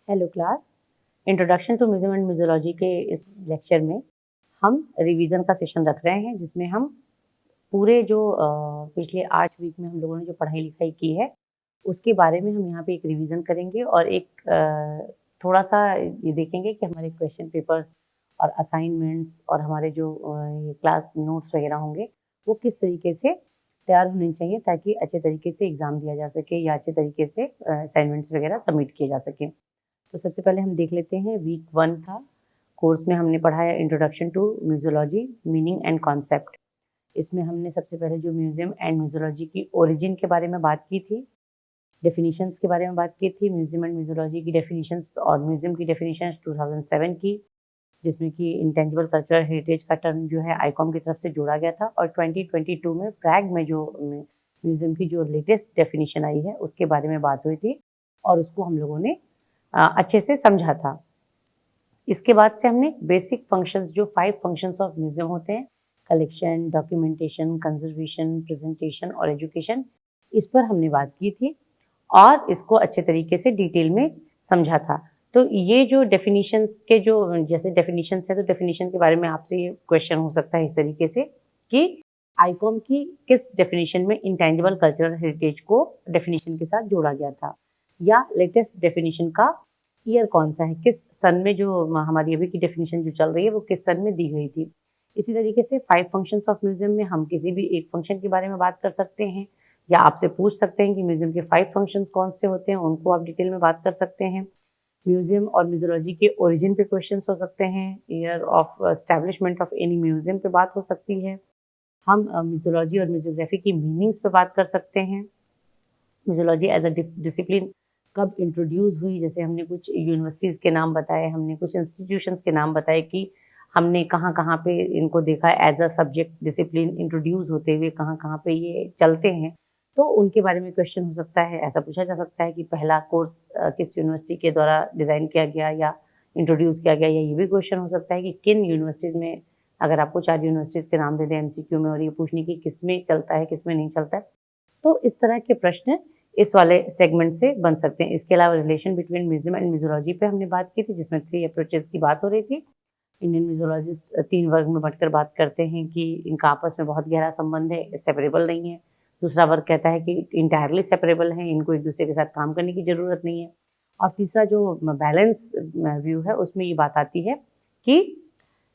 Hello class. Introduction to museum and museology के इस lecture में हम रिवीजन का सेशन रख रहे हैं, जिसमें हम पूरे जो पिछले 8 वीक में हम लोगों ने जो पढ़ाई लिखाई की है उसके बारे में हम यहाँ पे एक रिवीजन करेंगे और एक थोड़ा सा ये देखेंगे कि हमारे क्वेश्चन पेपर्स और असाइनमेंट्स और हमारे जो ये क्लास नोट्स वगैरह होंगे वो किस तरीके से तैयार होने चाहिए, ताकि अच्छे तरीके से एग्ज़ाम दिया जा सके या अच्छे तरीके से असाइनमेंट्स वगैरह सबमिट किए जा सकें। तो सबसे पहले हम देख लेते हैं, वीक 1 था। कोर्स में हमने पढ़ा है introduction to museology, meaning and concept. इसमें हमने सबसे पहले जो म्यूजियम एंड म्यूजियोलॉजी की ओरिजिन के बारे में बात की थी, डेफिनेशंस के बारे में बात की थी, म्यूजियम एंड म्यूजियोलॉजी की डेफिनेशंस और म्यूजियम की डेफिनेशंस 2007 की, जिसमें कि इंटेंजिबल कल्चरल हेरिटेज का टर्म जो है आईकॉम की तरफ से जोड़ा गया था। और 2022 में प्रैग में जो म्यूजियम की जो लेटेस्ट डेफिनेशन आई है उसके बारे में बात हुई थी और उसको हम लोगों ने अच्छे से समझा था। इसके बाद से हमने बेसिक फंक्शंस, जो 5 फंक्शंस ऑफ म्यूजियम होते हैं, कलेक्शन, डॉक्यूमेंटेशन, कंजर्वेशन, प्रेजेंटेशन और एजुकेशन, इस पर हमने बात की थी और इसको अच्छे तरीके से डिटेल में समझा था। तो ये जो डेफिनेशंस के जो जैसे डेफिनेशंस है, तो डेफिनेशन के बारे में आपसे ये क्वेश्चन हो सकता है इस तरीके से कि आईकॉम की किस डेफिनेशन में इंटेंजिबल कल्चरल हेरिटेज को डेफिनेशन के साथ जोड़ा गया था, या लेटेस्ट डेफिनेशन का ईयर कौन सा है, किस सन में जो हमारी अभी की डेफिनेशन जो चल रही है वो किस सन में दी गई थी। इसी तरीके से 5 फंक्शंस ऑफ म्यूजियम में हम किसी भी एक फंक्शन के बारे में बात कर सकते हैं या आपसे पूछ सकते हैं कि म्यूजियम के 5 फंक्शंस कौन से होते हैं, उनको आप डिटेल में बात कर सकते हैं। म्यूजियम और म्यूजियोलॉजी के ओरिजिन पे क्वेश्चंस हो सकते हैं, year of establishment of any museum पे बात हो सकती है। हम म्यूजियोलॉजी और म्यूजियोग्राफी की मीनिंग्स पे बात कर सकते हैं। म्यूजियोलॉजी एज अ डिसिप्लिन कब इंट्रोड्यूस हुई, जैसे हमने कुछ यूनिवर्सिटीज़ के नाम बताए, हमने कुछ इंस्टीट्यूशंस के नाम बताए कि हमने कहाँ कहाँ पे इनको देखा as a subject discipline introduce होते हुए, कहाँ कहाँ पे ये चलते हैं, तो उनके बारे में क्वेश्चन हो सकता है। ऐसा पूछा जा सकता है कि पहला कोर्स किस यूनिवर्सिटी के द्वारा डिज़ाइन किया गया या इंट्रोड्यूस किया गया, या ये भी क्वेश्चन हो सकता है कि किन यूनिवर्सिटीज़ में, अगर आपको 4 यूनिवर्सिटीज़ के नाम दे दें एमसीक्यू में और ये पूछने की किस में चलता है किस में नहीं चलता है, तो इस तरह के प्रश्न इस वाले सेगमेंट से बन सकते हैं। इसके अलावा relation between museum and museology पे हमने बात की थी, जिसमें 3 अप्रोचेस की बात हो रही थी। इंडियन म्यूजियोलॉजिस्ट 3 वर्ग में बांटकर बात करते हैं कि इनका आपस में बहुत गहरा संबंध है, सेपरेबल नहीं है। दूसरा वर्ग कहता है कि इंटायरली सेपरेबल है, इनको एक दूसरे के साथ काम करने की ज़रूरत नहीं है। और तीसरा जो बैलेंस व्यू है उसमें ये बात आती है कि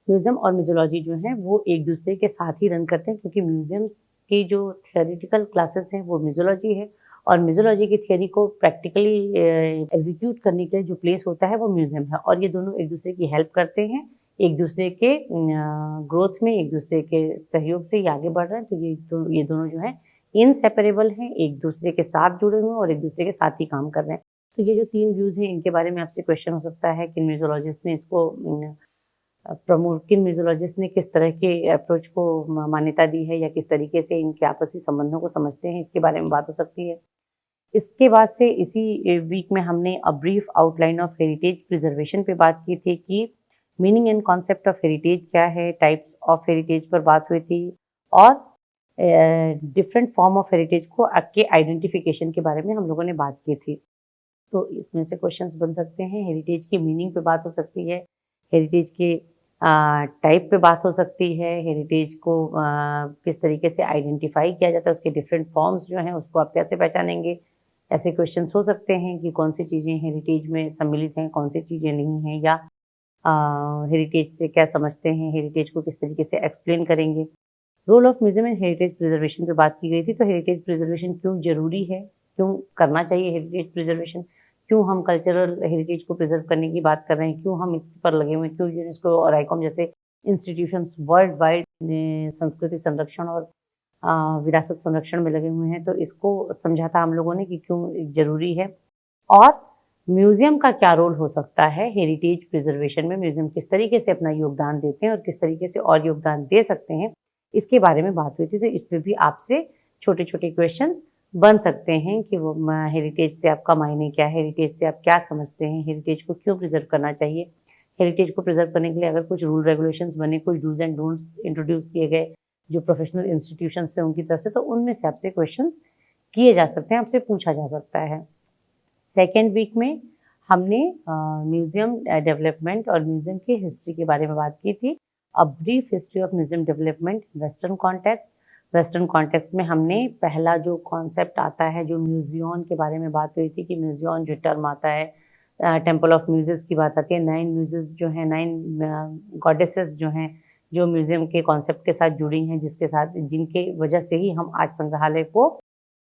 म्यूजियम और म्यूजियोलॉजी जो है वो एक दूसरे के साथ ही रन करते हैं, क्योंकि म्यूजियम्स की जो थियोरेटिकल क्लासेस हैं वो म्यूजियोलॉजी है और म्यूजियोलॉजी की थियोरी को प्रैक्टिकली एग्जीक्यूट करने के लिए जो प्लेस होता है वो म्यूजियम है। और ये दोनों एक दूसरे की हेल्प करते हैं, एक दूसरे के ग्रोथ में, एक दूसरे के सहयोग से ये आगे बढ़ रहे हैं। तो ये दोनों जो है इनसेपरेबल हैं, एक दूसरे के साथ जुड़े हुए हैं और एक दूसरे के साथ ही काम कर रहे हैं। तो ये जो 3 व्यूज़ हैं इनके बारे में आपसे क्वेश्चन हो सकता है कि म्यूजियोलॉजिस्ट ने इसको प्रमोट, किन म्यूजियोलॉजिस्ट ने किस तरह के अप्रोच को मान्यता दी है या किस तरीके से इनके आपसी संबंधों को समझते हैं, इसके बारे में बात हो सकती है। इसके बाद से इसी वीक में हमने a brief outline of heritage preservation पे बात की थी कि meaning and concept of heritage क्या है, टाइप्स ऑफ हेरिटेज पर बात हुई थी और डिफरेंट फॉर्म ऑफ हेरिटेज को के आइडेंटिफिकेशन के बारे में हम लोगों ने बात की थी। तो इसमें से क्वेश्चंस बन सकते हैं, हेरिटेज की मीनिंग पे बात हो सकती है, हेरिटेज के टाइप पे बात हो सकती है, हेरिटेज को किस तरीके से आइडेंटिफाई किया जाता है, उसके डिफरेंट फॉर्म्स जो हैं उसको आप कैसे पहचानेंगे। ऐसे क्वेश्चंस हो सकते हैं कि कौन सी चीज़ें हेरिटेज में सम्मिलित हैं, कौन सी चीज़ें नहीं हैं, या हेरिटेज से क्या समझते हैं, हेरिटेज को किस तरीके से एक्सप्लेन करेंगे। Role of museum and heritage preservation पे बात की गई थी। तो हेरिटेज प्रिजर्वेशन क्यों ज़रूरी है, क्यों करना चाहिए हेरिटेज प्रिजर्वेशन, क्यों हम कल्चरल हेरिटेज को प्रिजर्व करने की बात कर रहे हैं, क्यों हम इस पर लगे हुए हैं, क्यों यूनेस्को और आईकॉम जैसे इंस्टीट्यूशंस वर्ल्ड वाइड संस्कृति संरक्षण और विरासत संरक्षण में लगे हुए हैं। तो इसको समझा था हम लोगों ने कि क्यों ज़रूरी है और म्यूज़ियम का क्या रोल हो सकता है हेरिटेज प्रिजर्वेशन में, म्यूज़ियम किस तरीके से अपना योगदान देते हैं और किस तरीके से और योगदान दे सकते हैं, इसके बारे में बात हुई थी। तो इस पर भी आपसे छोटे छोटे क्वेश्चंस बन सकते हैं कि वो हेरिटेज से आपका मायने क्या है, हेरिटेज से आप क्या समझते हैं, हेरिटेज को क्यों प्रिजर्व करना चाहिए, हेरिटेज को प्रिजर्व करने के लिए अगर कुछ रूल रेगुलेशंस बने, कुछ डूज एंड डोंट्स इंट्रोड्यूस किए गए जो प्रोफेशनल इंस्टीट्यूशंस हैं उनकी तरफ से, तो उनमें से आपसे क्वेश्चंस किए जा सकते हैं, आपसे पूछा जा सकता है। सेकेंड वीक में हमने म्यूज़ियम डेवलपमेंट और म्यूज़ियम की हिस्ट्री के बारे में बात की थी। A brief history of museum development western context. Western context में हमने पहला जो कॉन्सेप्ट आता है, जो म्यूज़ियम के बारे में बात हुई थी कि म्यूज़ियम जो टर्म आता है, टेम्पल ऑफ म्यूज़िस की बात आती है। 9 म्यूज़िस जो हैं, 9 गॉडेसेस जो हैं, जो म्यूज़ियम के कॉन्सेप्ट के साथ जुड़ी हैं, जिनके वजह से ही हम आज संग्रहालय को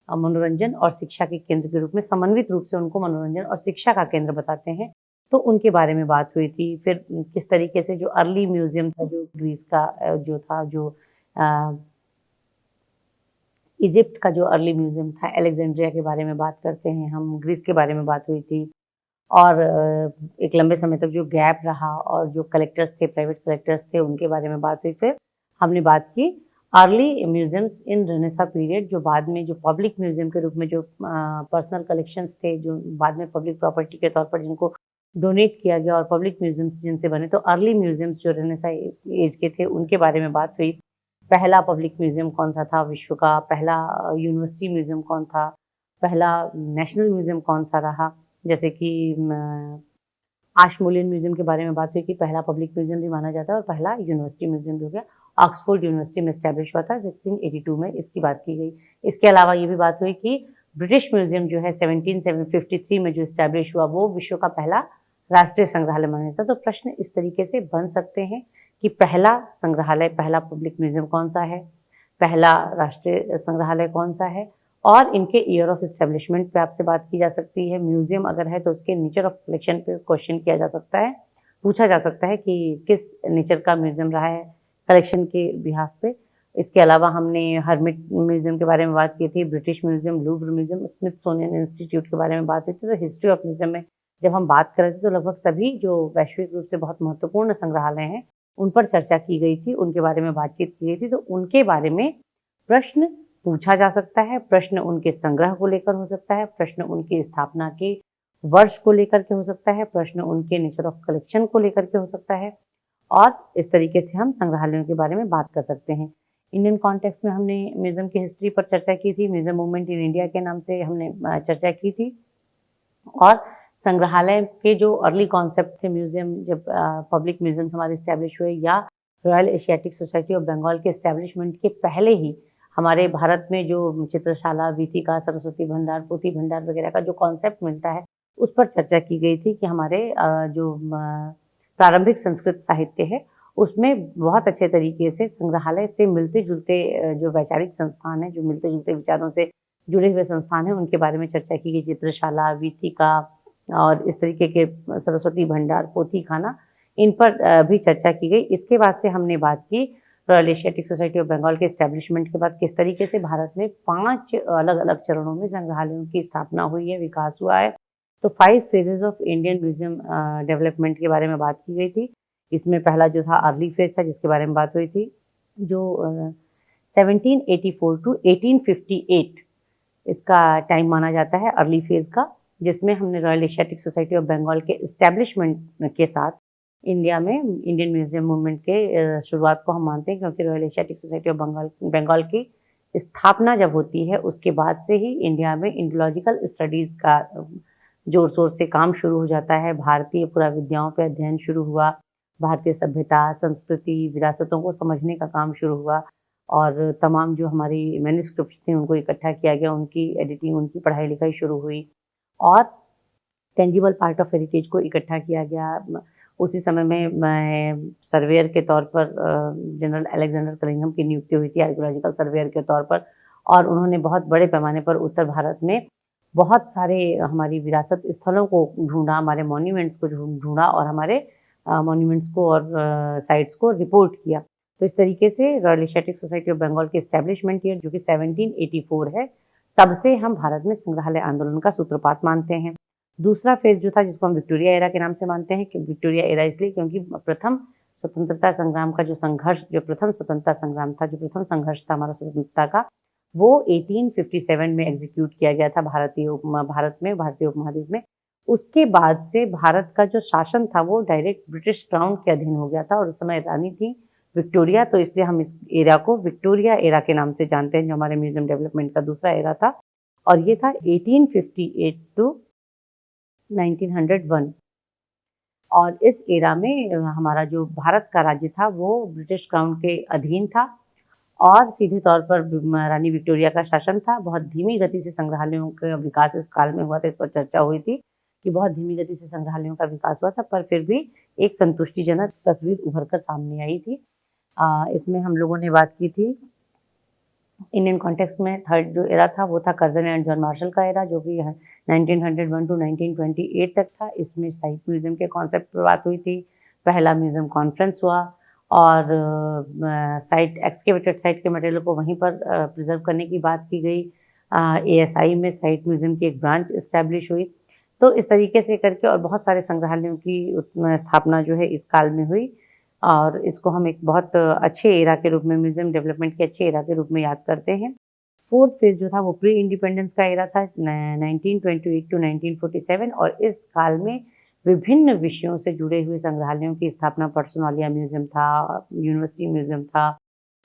मनोरंजन और शिक्षा के केंद्र के रूप में समन्वित रूप से उनको मनोरंजन और शिक्षा का केंद्र बताते हैं, तो उनके बारे में बात हुई थी। फिर किस तरीके से जो अर्ली म्यूज़ियम था, जो ग्रीस का जो था, जो अ, इजिप्ट का जो अर्ली म्यूज़ियम था, अलेक्जेंड्रिया के बारे में बात करते हैं हम, ग्रीस के बारे में बात हुई थी। और एक लंबे समय तक जो गैप रहा और जो कलेक्टर्स थे, प्राइवेट कलेक्टर्स थे, उनके बारे में बात हुई। फिर हमने बात की अर्ली म्यूज़ियम्स इन रेनेसां पीरियड, जो बाद में जो पब्लिक म्यूज़ियम के रूप में जो पर्सनल कलेक्शंस थे, जो बाद में पब्लिक प्रॉपर्टी के तौर पर जिनको डोनेट किया गया और पब्लिक म्यूज़ियम्स जिनसे बने, तो अर्ली म्यूज़ियम्स जो रेनेसां एज के थे, उनके बारे में बात हुई। पहला पब्लिक म्यूज़ियम कौन-सा था विश्व का, पहला यूनिवर्सिटी म्यूज़ियम कौन था, पहला नेशनल म्यूज़ियम कौन-सा रहा। जैसे कि आशमोलियन म्यूज़ियम के बारे में बात हुई कि पहला पब्लिक म्यूज़ियम भी माना जाता है और पहला यूनिवर्सिटी म्यूज़ियम भी हो गया। ऑक्सफोर्ड यूनिवर्सिटी में एस्टैब्लिश हुआ था 1682 में, इसकी बात की गई। इसके अलावा ये भी बात हुई कि ब्रिटिश म्यूज़ियम जो है 1753 में जो एस्टैब्लिश हुआ, वो विश्व का पहला राष्ट्रीय संग्रहालय माना जाता है। तो प्रश्न इस तरीके से बन सकते हैं कि पहला संग्रहालय, पहला पब्लिक म्यूज़ियम कौन-सा है, पहला राष्ट्रीय संग्रहालय कौन-सा है, और इनके ईयर ऑफ एस्टेब्लिशमेंट पे आपसे बात की जा सकती है। म्यूज़ियम अगर है तो उसके नेचर ऑफ कलेक्शन पे क्वेश्चन किया जा सकता है, पूछा जा सकता है कि किस नेचर का म्यूज़ियम रहा है कलेक्शन के बिहाफ पे। इसके अलावा हमने हर्मिट म्यूज़ियम के बारे में बात की थी, British museum, Louvre museum, Smithsonian institute के बारे में बात हुई थी। तो हिस्ट्री ऑफ म्यूज़ियम में जब हम बात कर रहे थे तो लगभग सभी जो वैश्विक रूप से बहुत महत्वपूर्ण संग्रहालय हैं, उन पर चर्चा की गई थी, उनके बारे में बातचीत की गई थी। तो उनके बारे में प्रश्न पूछा जा सकता है, प्रश्न उनके संग्रह को लेकर हो सकता है, प्रश्न उनकी स्थापना के वर्ष को लेकर के हो सकता है, प्रश्न उनके नेचर ऑफ कलेक्शन को लेकर के हो सकता है, और इस तरीके से हम संग्रहालयों के बारे में बात कर सकते हैं। इंडियन कॉन्टेक्स्ट में हमने म्यूज़ियम की हिस्ट्री पर चर्चा की थी, म्यूज़ियम मूवमेंट इन इंडिया के नाम से हमने चर्चा की थी, और संग्रहालय के जो अर्ली कॉन्सेप्ट थे, म्यूज़ियम जब पब्लिक म्यूज़ियम्स हमारे इस्टेब्लिश हुए, या Royal Asiatic Society of Bengal के इस्टेब्लिशमेंट के पहले ही हमारे भारत में जो चित्रशाला, वीथिका, सरस्वती भंडार, पोथी भंडार वगैरह का जो कॉन्सेप्ट मिलता है, उस पर चर्चा की गई थी कि हमारे जो प्रारंभिक संस्कृत साहित्य है, उसमें बहुत अच्छे तरीके से संग्रहालय से मिलते-जुलते जो वैचारिक संस्थान हैं, जो मिलते-जुलते विचारों से जुड़े हुए संस्थान हैं, उनके बारे में चर्चा की गई। चित्रशाला, वीथिका और इस तरीके के सरस्वती भंडार, पोथी खाना, इन पर भी चर्चा की गई। इसके बाद से हमने बात की Royal Asiatic Society of Bengal के एस्टेब्लिशमेंट के बाद किस तरीके से भारत में 5 अलग-अलग चरणों में संग्रहालयों की स्थापना हुई है, विकास हुआ है। तो 5 phases of Indian museum development के बारे में बात की गई थी। इसमें पहला जो था अर्ली फेज़ था, जिसके बारे में बात हुई थी, जो 1784 टू 1858 इसका टाइम माना जाता है अर्ली फेज़ का, जिसमें हमने Royal Asiatic Society of Bengal के एस्टेब्लिशमेंट के साथ इंडिया में इंडियन म्यूज़ियम मूवमेंट के शुरुआत को हम मानते हैं, क्योंकि Royal Asiatic Society of Bengal की स्थापना जब होती है, उसके बाद से ही इंडिया में इंडोलॉजिकल स्टडीज़ का जोर शोर से काम शुरू हो जाता है। भारतीय पुराविद्याओं पे अध्ययन शुरू हुआ, भारतीय सभ्यता, संस्कृति, विरासतों को समझने का काम शुरू हुआ, और तमाम जो हमारी मैन्युस्क्रिप्ट्स थी उनको इकट्ठा किया गया, उनकी एडिटिंग, उनकी पढ़ाई लिखाई शुरू हुई, और टेंजिबल पार्ट ऑफ हेरिटेज को इकट्ठा किया गया। उसी समय में मैं सर्वेयर के तौर पर जनरल अलेक्जेंडर कनिंघम की नियुक्ति हुई थी आर्कियोलॉजिकल सर्वेयर के तौर पर, और उन्होंने बहुत बड़े पैमाने पर उत्तर भारत में बहुत सारे हमारी विरासत स्थलों को ढूंढा, हमारे मॉन्यूमेंट्स को ढूंढा, और हमारे मॉन्यूमेंट्स को और साइट्स को रिपोर्ट किया। तो इस तरीके से Royal Asiatic Society of Bengal की एस्टेब्लिशमेंट ईयर जो कि 1784 है, तब से हम भारत में संग्रहालय आंदोलन का सूत्रपात मानते हैं। दूसरा फेज़ जो था, जिसको हम विक्टोरिया एरा के नाम से मानते हैं, कि विक्टोरिया एरा इसलिए क्योंकि प्रथम स्वतंत्रता संग्राम का जो संघर्ष, जो प्रथम स्वतंत्रता संग्राम था, जो प्रथम संघर्ष था हमारा स्वतंत्रता का, वो 1857 में एग्जीक्यूट किया गया था भारतीय उपमहाद्वीप में। उसके बाद से भारत का जो शासन था वो डायरेक्ट ब्रिटिश क्राउन के अधीन हो गया था, और उस समय रानी थी विक्टोरिया, तो इसलिए हम इस एरा को विक्टोरिया एरा के नाम से जानते हैं, जो हमारे म्यूज़ियम डेवलपमेंट का दूसरा एरा था। और ये था 1858 टू 1901। और इस एरा में हमारा जो भारत का राज्य था वो ब्रिटिश क्राउन के अधीन था और सीधे तौर पर रानी विक्टोरिया का शासन था। बहुत धीमी गति से संग्रहालयों का विकास इस काल में हुआ था, इस पर चर्चा हुई थी कि बहुत धीमी गति से संग्रहालयों का विकास हुआ था, पर फिर भी एक संतुष्टिजनक तस्वीर उभर कर सामने आई थी। इसमें हम लोगों ने बात की थी इंडियन कॉन्टेक्स्ट में थर्ड जो एरा था वो था कर्जन एंड जॉन मार्शल का एरा, जो कि 1901 टू 1928 तक था। इसमें साइट म्यूजियम के कॉन्सेप्ट पर बात हुई थी, पहला म्यूजियम कॉन्फ्रेंस हुआ और साइट एक्सकेवेटेड साइट के मटेरियल को वहीं पर प्रिजर्व करने की बात की गई। ASI में साइट म्यूजियम की एक ब्रांच इस्टेब्लिश हुई। तो इस तरीके से करके और बहुत सारे संग्रहालयों की स्थापना जो है इस काल में हुई और इसको हम एक बहुत अच्छे एरा के रूप में, म्यूजियम डेवलपमेंट के अच्छे एरा के रूप में याद करते हैं। फोर्थ फेज जो था वो प्री इंडिपेंडेंस का एरा था 1928 टू 1947 और इस काल में विभिन्न विषयों से जुड़े हुए संग्रहालयों की स्थापना, पर्सनोलिया म्यूजियम था, यूनिवर्सिटी म्यूजियम था,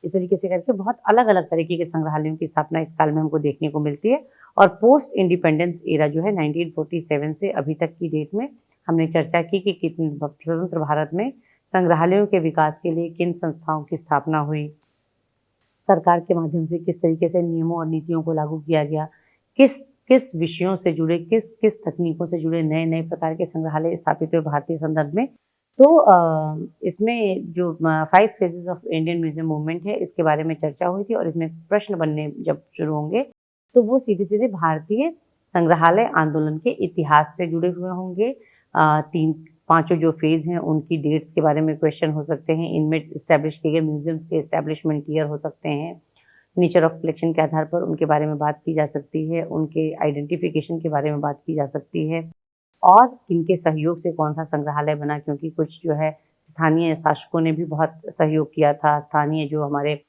इस तरीके से करके बहुत अलग अलग तरीके के संग्रहालयों की स्थापना इस काल में हमको देखने को मिलती है। और पोस्ट इंडिपेंडेंस एरा जो है 1947 से अभी तक की डेट में हमने चर्चा की कि कितने स्वतंत्र भारत में संग्रहालयों के विकास के लिए किन संस्थाओं की स्थापना हुई, सरकार के माध्यम से किस तरीके से नियमों और नीतियों को लागू किया गया, किस किस विषयों से जुड़े, किस किस तकनीकों से जुड़े नए नए प्रकार के संग्रहालय स्थापित हुए भारतीय संदर्भ में। तो इसमें जो 5 phases of Indian museum movement है इसके बारे में चर्चा हुई थी और इसमें प्रश्न बनने जब शुरू होंगे तो वो सीधे सीधे भारतीय संग्रहालय आंदोलन के इतिहास से जुड़े हुए होंगे। पांचों जो फेज हैं उनकी डेट्स के बारे में क्वेश्चन हो सकते हैं, इनमें इस्टेब्लिश किए गए म्यूजियम्स के इस्टेब्लिशमेंट ईयर हो सकते हैं, नेचर ऑफ कलेक्शन के आधार पर उनके बारे में बात की जा सकती है, उनके आइडेंटिफिकेशन के बारे में बात की जा सकती है और किनके सहयोग से कौन सा संग्रहालय बना, क्योंकि कुछ जो है स्थानीय शासकों ने भी बहुत सहयोग किया था, स्थानीय जो हमारे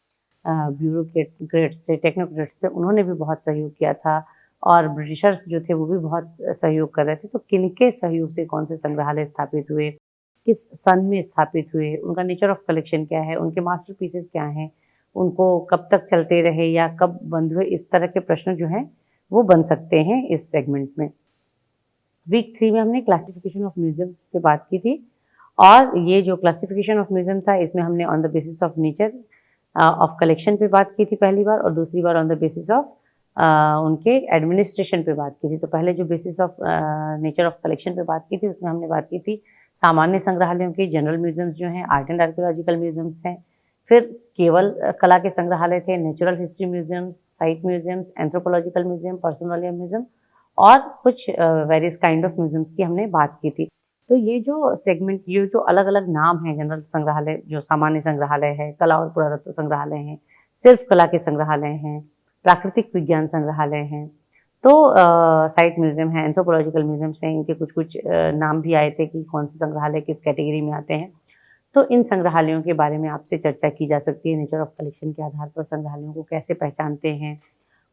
ब्यूरोक्रेट्स थे, टेक्नोक्रेट्स थे, उन्होंने भी बहुत सहयोग किया था और ब्रिटिशर्स जो थे वो भी बहुत सहयोग कर रहे थे। तो किनके सहयोग से कौन से संग्रहालय स्थापित हुए, किस सन में स्थापित हुए, उनका नेचर ऑफ कलेक्शन क्या है, उनके मास्टर पीसेस क्या हैं, उनको कब तक चलते रहे या कब बंद हुए, इस तरह के प्रश्न जो हैं वो बन सकते हैं इस सेगमेंट में। वीक 3 में हमने क्लासिफिकेशन ऑफ म्यूजियम्स पे बात की थी और ये जो क्लासिफिकेशन ऑफ म्यूजियम था इसमें हमने on the basis of nature of collection पे बात की थी पहली बार और दूसरी बार ऑन द बेसिस ऑफ उनके एडमिनिस्ट्रेशन पे बात की थी। तो पहले जो basis of nature of collection पे बात की थी उसमें हमने बात की थी सामान्य संग्रहालयों की, जनरल म्यूजियम्स जो हैं, आर्ट एंड आर्कियोलॉजिकल म्यूजियम्स हैं, फिर केवल कला के संग्रहालय थे, natural history museums, site museums, anthropological museum, पर्सनोलिया म्यूजियम और कुछ वेरियस काइंड ऑफ म्यूजियम्स की हमने बात की थी। तो ये जो सेगमेंट, ये जो अलग अलग नाम हैं, जनरल संग्रहालय जो सामान्य संग्रहालय है, कला और पुरातत्व संग्रहालय हैं, सिर्फ कला के संग्रहालय हैं, प्राकृतिक विज्ञान संग्रहालय हैं, तो साइट म्यूजियम है, एंथ्रोपोलॉजिकल म्यूजियम्स हैं, इनके कुछ कुछ नाम भी आए थे कि कौन से संग्रहालय किस कैटेगरी में आते हैं। तो इन संग्रहालयों के बारे में आपसे चर्चा की जा सकती है। नेचर ऑफ कलेक्शन के आधार पर संग्रहालयों को कैसे पहचानते हैं,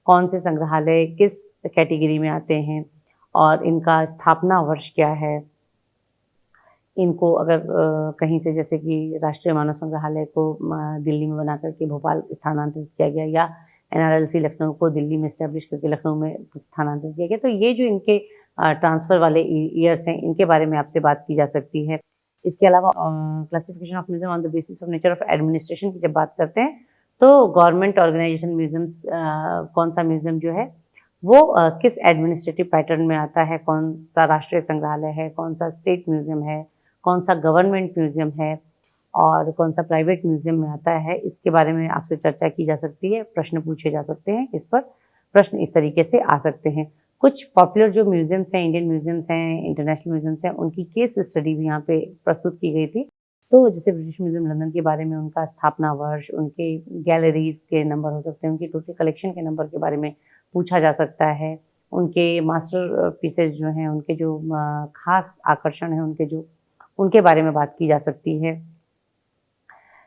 कौन से संग्रहालय किस कैटेगरी में आते हैं और इनका स्थापना वर्ष क्या है। इनको अगर कहीं से, जैसे कि राष्ट्रीय मानव संग्रहालय को दिल्ली में बना करके भोपाल स्थानांतरित किया गया या NRLC लखनऊ को दिल्ली में इस्टेब्लिश करके लखनऊ में स्थानांतरित किया गया, तो ये जो इनके ट्रांसफ़र वाले ईयर्स हैं इनके बारे में आपसे बात की जा सकती है। इसके अलावा classification of museum on the basis of nature of administration की जब बात करते हैं तो गवर्नमेंट ऑर्गेनाइजेशन म्यूजियम्स, कौन सा म्यूजियम जो है वो किस एडमिनिस्ट्रेटिव पैटर्न में आता है, कौन सा राष्ट्रीय संग्रहालय है, कौन सा स्टेट म्यूजियम है, कौन सा गवर्नमेंट म्यूजियम है और कौन सा प्राइवेट म्यूजियम में आता है, इसके बारे में आपसे चर्चा की जा सकती है, प्रश्न पूछे जा सकते हैं। इस पर प्रश्न इस तरीके से आ सकते हैं। कुछ पॉपुलर जो म्यूजियम्स हैं, इंडियन म्यूजियम्स हैं, इंटरनेशनल म्यूजियम्स हैं, उनकी केस स्टडी भी यहाँ पे प्रस्तुत की गई थी। तो जैसे ब्रिटिश म्यूजियम लंदन के बारे में, उनका स्थापना वर्ष, उनके गैलरीज के नंबर हो सकते हैं, उनकी टोटल कलेक्शन के नंबर के बारे में पूछा जा सकता है, उनके मास्टर पीसेज जो हैं, उनके जो खास आकर्षण हैं, उनके बारे में बात की जा सकती है।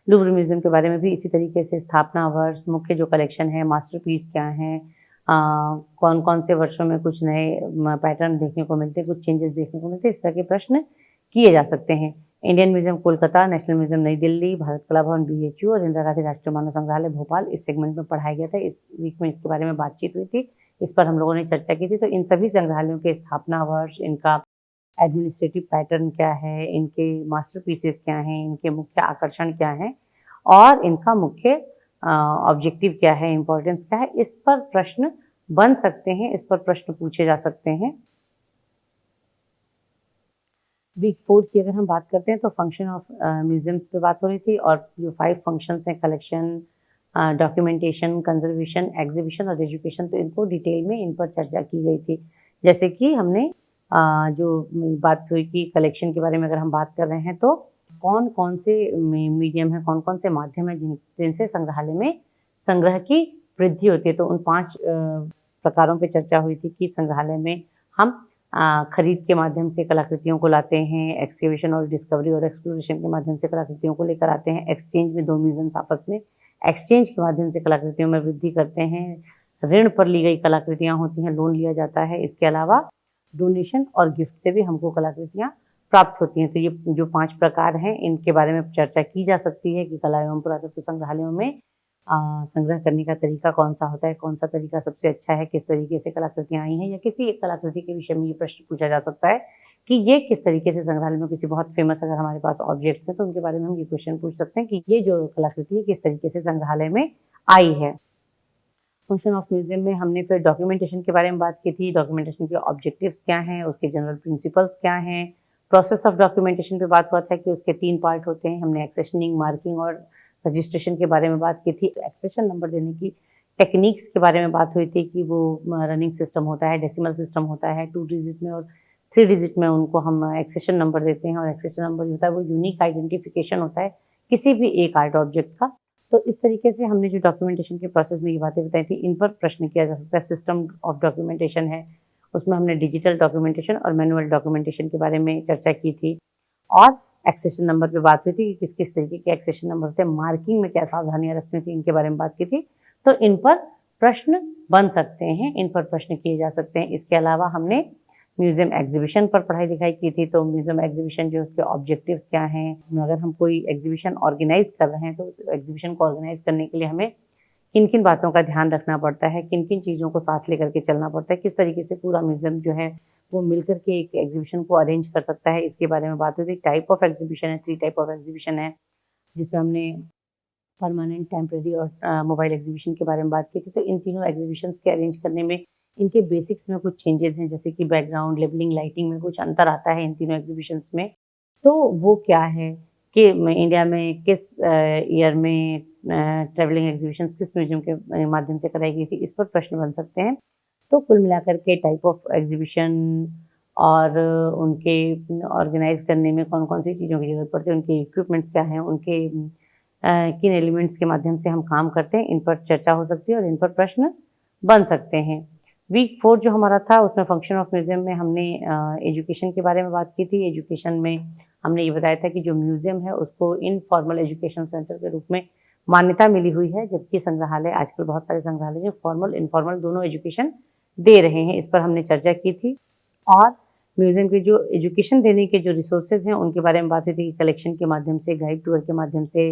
लूव्र म्यूजियम के बारे में भी इसी तरीके से स्थापना वर्ष, मुख्य जो कलेक्शन है, मास्टरपीस क्या हैं, कौन कौन से वर्षों में कुछ नए पैटर्न देखने को मिलते हैं, कुछ चेंजेस देखने को मिलते हैं, इस तरह के प्रश्न किए जा सकते हैं। Indian museum Kolkata, national museum नई दिल्ली, भारत कला भवन BHU और इंदिरा गांधी राष्ट्रीय मानव संग्रहालय भोपाल इस सेगमेंट में पढ़ाया गया था। इस वीक में इसके बारे में बातचीत हुई थी, इस पर हम लोगों ने चर्चा की थी। तो इन सभी संग्रहालयों के स्थापना वर्ष, इनका एडमिनिस्ट्रेटिव पैटर्न क्या है, इनके मास्टरपीसेस क्या हैं, इनके मुख्य आकर्षण क्या हैं और इनका मुख्य ऑब्जेक्टिव क्या है, इम्पोर्टेंस क्या है, इस पर प्रश्न बन सकते हैं, इस पर प्रश्न पूछे जा सकते हैं। वीक 4 की अगर हम बात करते हैं तो फंक्शन ऑफ म्यूजियम्स पे बात हो रही थी और जो 5 फंक्शंस हैं, कलेक्शन, डॉक्यूमेंटेशन, कंजर्वेशन, एग्जीबिशन और एजुकेशन, तो इनको डिटेल में इन पर चर्चा की गई थी। जैसे कि हमने जो बात हुई कि कलेक्शन के बारे में अगर हम बात कर रहे हैं तो कौन कौन से मीडियम है, कौन कौन से माध्यम है जिनसे संग्रहालय में संग्रह की वृद्धि होती है। तो उन 5 प्रकारों पे चर्चा हुई थी कि संग्रहालय में हम खरीद के माध्यम से कलाकृतियों को लाते हैं, एक्सकेवेशन और डिस्कवरी और एक्सप्लोरेशन के माध्यम से कलाकृतियों को लेकर आते हैं, एक्सचेंज में 2 म्यूजियम्स आपस में एक्सचेंज के माध्यम से कलाकृतियों में वृद्धि करते हैं, ऋण पर ली गई कलाकृतियाँ होती हैं, लोन लिया जाता है, इसके अलावा डोनेशन और गिफ्ट से भी हमको कलाकृतियाँ प्राप्त होती हैं। तो ये जो 5 प्रकार हैं, इनके बारे में चर्चा की जा सकती है कि कला एवं पुरातत्व संग्रहालयों में संग्रह करने का तरीका कौन सा होता है, कौन सा तरीका सबसे अच्छा है, किस तरीके से कलाकृतियाँ आई हैं, या किसी एक कलाकृति के विषय में ये प्रश्न पूछा जा सकता है कि ये किस तरीके से संग्रहालय में किसी बहुत फेमस अगर हमारे पास ऑब्जेक्ट्स हैं तो उनके बारे में हम ये क्वेश्चन पूछ सकते हैं कि ये जो कलाकृति है किस तरीके से संग्रहालय में आई है। फंक्शन ऑफ म्यूजियम में हमने फिर डॉक्यूमेंटेशन के बारे में बात की थी, डॉक्यूमेंटेशन के ऑब्जेक्टिव्स क्या हैं, उसके जनरल प्रिंसिपल्स क्या हैं, प्रोसेस ऑफ डॉक्यूमेंटेशन पे बात हुआ था कि उसके 3 पार्ट होते हैं। हमने एक्सेशनिंग, मार्किंग और रजिस्ट्रेशन के बारे में बात की थी। एक्सेशन नंबर देने की टेक्निक्स के बारे में बात हुई थी कि वो रनिंग सिस्टम होता है, डेसिमल सिस्टम होता है, 2 डिजिट में और 3 डिजिट में उनको हम एक्सेशन नंबर देते हैं और एक्सेशन नंबर जो होता है वो यूनिक आइडेंटिफिकेशन होता है किसी भी एक आर्ट ऑब्जेक्ट का। तो इस तरीके से हमने जो डॉक्यूमेंटेशन के प्रोसेस में ये बातें बताई थी, इन पर प्रश्न किया जा सकता है। सिस्टम ऑफ डॉक्यूमेंटेशन है, उसमें हमने डिजिटल डॉक्यूमेंटेशन और मैनुअल डॉक्यूमेंटेशन के बारे में चर्चा की थी और एक्सेशन नंबर पे बात हुई थी कि किस किस तरीके के एक्सेशन नंबर होते हैं, मार्किंग में क्या सावधानियां रखनी थी, इनके बारे में बात की थी। तो इन पर प्रश्न बन सकते हैं, इन पर प्रश्न किए जा सकते हैं। इसके अलावा हमने म्यूजियम एग्जीबिशन पर पढ़ाई लिखाई की थी। तो म्यूजियम एग्जीबिशन जो उसके ऑब्जेक्टिव्स क्या हैं, अगर हम कोई एग्जीबिशन ऑर्गेनाइज कर रहे हैं तो उस एग्जीबिशन को ऑर्गेनाइज करने के लिए हमें किन किन बातों का ध्यान रखना पड़ता है, किन किन चीज़ों को साथ लेकर के चलना पड़ता है, किस तरीके से पूरा म्यूजियम जो है वो मिलकर के एक एग्जीबिशन को अरेंज कर सकता है, इसके बारे में बात हुई थी। टाइप ऑफ एग्जीबिशन है, 3 टाइप ऑफ एग्जीबिशन है, जिसमें हमने परमानेंट, टेम्परेरी और मोबाइल एग्जीबिशन के बारे में बात की थी। तो इन तीनों एग्जीबिशंस के अरेंज करने में इनके बेसिक्स में कुछ चेंजेस हैं, जैसे कि बैकग्राउंड, लेबलिंग, लाइटिंग में कुछ अंतर आता है इन तीनों एग्जीबिशंस में। तो वो क्या है कि इंडिया में किस ईयर में ट्रैवलिंग एग्जीबिशंस किस म्यूजियम के माध्यम से कराई गई थी, इस पर प्रश्न बन सकते हैं। तो कुल मिलाकर के टाइप ऑफ एग्जीबिशन और उनके ऑर्गेनाइज करने में कौन कौन सी चीज़ों की ज़रूरत पड़ती है, उनके इक्विपमेंट्स क्या हैं, उनके किन एलिमेंट्स के माध्यम से हम काम करते हैं, इन पर चर्चा हो सकती है और इन पर प्रश्न बन सकते हैं। वीक 4 जो हमारा था उसमें फंक्शन ऑफ म्यूजियम में हमने एजुकेशन के बारे में बात की थी। एजुकेशन में हमने ये बताया था कि जो म्यूजियम है उसको इनफॉर्मल एजुकेशन सेंटर के रूप में मान्यता मिली हुई है, जबकि संग्रहालय, आजकल बहुत सारे संग्रहालय जो फॉर्मल इनफॉर्मल दोनों एजुकेशन दे रहे हैं, इस पर हमने चर्चा की थी। और म्यूजियम के जो एजुकेशन देने के जो रिसोर्सेज हैं उनके बारे में बात हुई थी कि कलेक्शन के माध्यम से, गाइड टूर के माध्यम से,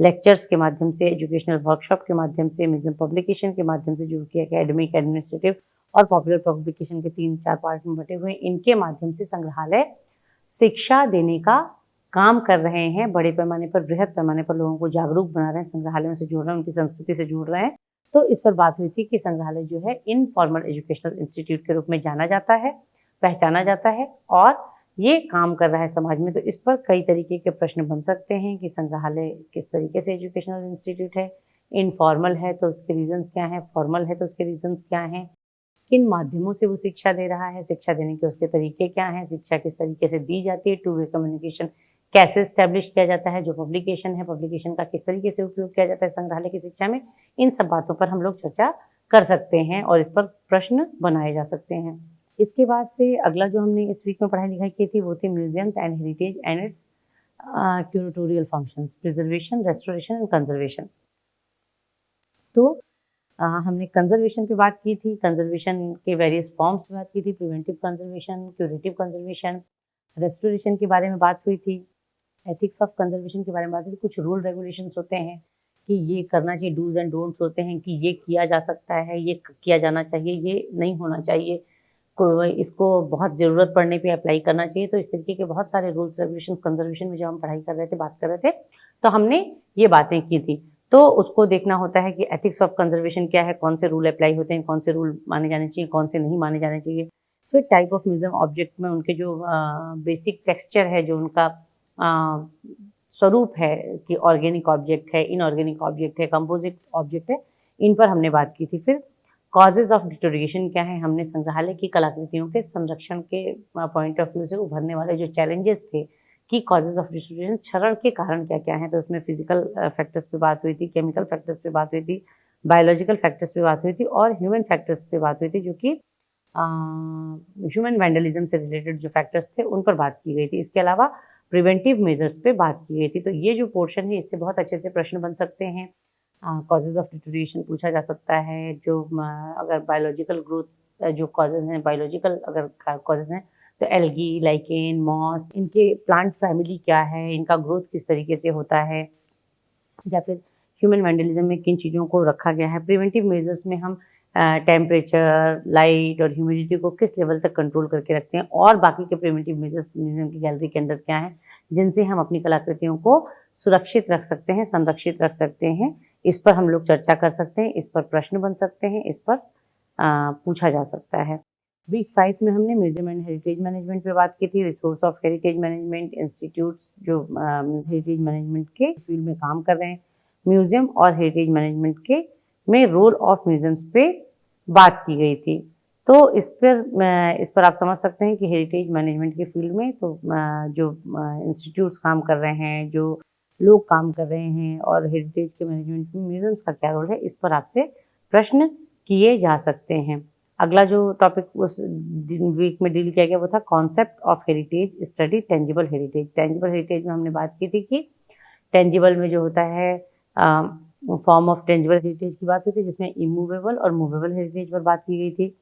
लेक्चर्स के माध्यम से, एजुकेशनल वर्कशॉप के माध्यम से, म्यूजियम पब्लिकेशन के माध्यम से, जो कि एकेडमिक, एडमिनिस्ट्रेटिव और पॉपुलर पब्लिकेशन के 3-4 पार्ट में बटे हुए, इनके माध्यम से संग्रहालय शिक्षा देने का काम कर रहे हैं। बड़े पैमाने पर, बृहद पैमाने पर लोगों को जागरूक बना रहे हैं, संग्रहालयों से जुड़ रहे हैं, उनकी संस्कृति से जुड़ रहे हैं। तो इस पर बात हुई थी कि संग्रहालय जो है इनफॉर्मल एजुकेशनल इंस्टीट्यूट के रूप में जाना जाता है, पहचाना जाता है और ये काम कर रहा है समाज में। तो इस पर कई तरीके के प्रश्न बन सकते हैं कि संग्रहालय किस तरीके से एजुकेशनल इंस्टीट्यूट है, इनफॉर्मल है तो उसके रीजंस क्या हैं, फॉर्मल है तो उसके रीजंस क्या हैं, किन माध्यमों से वो शिक्षा दे रहा है, शिक्षा देने के उसके तरीके क्या हैं, शिक्षा किस तरीके से दी जाती है, टू वे कम्युनिकेशन कैसे स्टैब्लिश किया जाता है, जो पब्लिकेशन है, पब्लिकेशन का किस तरीके से उपयोग किया जाता है संग्रहालय की शिक्षा में, इन सब बातों पर हम लोग चर्चा कर सकते हैं और इस पर प्रश्न बनाए जा सकते हैं। इसके बाद से अगला जो हमने इस वीक में पढ़ाई लिखाई की थी वो थी museums and heritage and it's curatorial functions, preservation, restoration and conservation. तो हमने कंजर्वेशन पे बात की थी, कंजर्वेशन के वेरियस फॉर्म्स पे बात की थी, preventive conservation, curative conservation, restoration के बारे में बात हुई थी, एथिक्स ऑफ कंजर्वेशन के बारे में बात हुई थी। कुछ रूल रेगुलेशंस होते हैं कि ये करना चाहिए, डूज एंड डोंट्स होते हैं कि ये किया जा सकता है, ये किया जाना चाहिए, ये नहीं होना चाहिए। को इसको बहुत ज़रूरत पड़ने पे अप्लाई करना चाहिए। तो इस तरीके के बहुत सारे रूल्स रेगुलेशंस कंजर्वेशन में जब हम पढ़ाई कर रहे थे, बात कर रहे थे, तो हमने ये बातें की थी। तो उसको देखना होता है कि एथिक्स ऑफ कंजर्वेशन क्या है, कौन से रूल अप्लाई होते हैं, कौन से रूल माने जाने चाहिए, कौन से नहीं माने जाने चाहिए। फिर टाइप ऑफ म्यूजियम ऑब्जेक्ट में उनके जो बेसिक टेक्सचर है, जो उनका स्वरूप है कि ऑर्गेनिक ऑब्जेक्ट है, इनऑर्गेनिक ऑब्जेक्ट है, कंपोजिट ऑब्जेक्ट है, इन पर हमने बात की थी। फिर कॉजेज ऑफ डिटोरिएशन क्या है, हमने संग्रहालय की कलाकृतियों के संरक्षण के पॉइंट ऑफ व्यू से उभरने वाले जो चैलेंजेस थे कि कॉजेज ऑफ डिटोरिएशन, क्षरण के कारण क्या क्या हैं, तो उसमें फिजिकल फैक्टर्स पे बात हुई थी, केमिकल फैक्टर्स पे बात हुई थी, बायोलॉजिकल फैक्टर्स पे बात हुई थी और ह्यूमन फैक्टर्स पे बात हुई थी, जो कि ह्यूमन वैंडलिज्म से रिलेटेड जो फैक्टर्स थे उन पर बात की गई थी। इसके अलावा प्रिवेंटिव मेजर्स पे बात की गई थी। तो ये जो पोर्शन है, इससे बहुत अच्छे से प्रश्न बन सकते हैं। कॉजेज ऑफ डिटोरिएशन पूछा जा सकता है, जो अगर बायोलॉजिकल ग्रोथ जो कॉजेज हैं, बायोलॉजिकल अगर कॉजेज हैं, तो एल्गी, लाइकेन, मॉस, इनके प्लांट फैमिली क्या है, इनका ग्रोथ किस तरीके से होता है, या फिर ह्यूमन वैंडलिज्म में किन चीज़ों को रखा गया है। प्रिवेंटिव मेजर्स में हम टेम्परेचर, लाइट और ह्यूमिडिटी को किस लेवल तक कंट्रोल करके रखते हैं, और बाकी के प्रिवेंटिव मेजर्स म्यूजियम की गैलरी के अंदर क्या हैं, जिनसे हम अपनी कलाकृतियों को सुरक्षित रख सकते हैं, संरक्षित रख सकते हैं। इस पर हम लोग चर्चा कर सकते हैं, इस पर प्रश्न बन सकते हैं, इस पर पूछा जा सकता है। वीक 5 में हमने म्यूजियम एंड हेरिटेज मैनेजमेंट पे बात की थी। Resource of heritage management, institutes जो हेरिटेज मैनेजमेंट के फील्ड में काम कर रहे हैं, म्यूजियम और हेरिटेज मैनेजमेंट के में रोल ऑफ म्यूजियम्स पे बात की गई थी। तो इस पर आप समझ सकते हैं कि हेरिटेज मैनेजमेंट के फील्ड में तो जो इंस्टीट्यूट्स काम कर रहे हैं, जो लोग काम कर रहे हैं, और हेरिटेज के मैनेजमेंट में म्यूजियम्स का क्या रोल है, इस पर आपसे प्रश्न किए जा सकते हैं। अगला जो टॉपिक उस वीक में डील किया गया वो था concept of heritage study, tangible heritage. Tangible heritage में हमने बात की थी कि टेंजिबल में जो होता है फॉर्म ऑफ टेंजिबल हेरिटेज की बात हुई थी, जिसमें इमूवेबल और मूवेबल हेरिटेज पर बात की गई थी,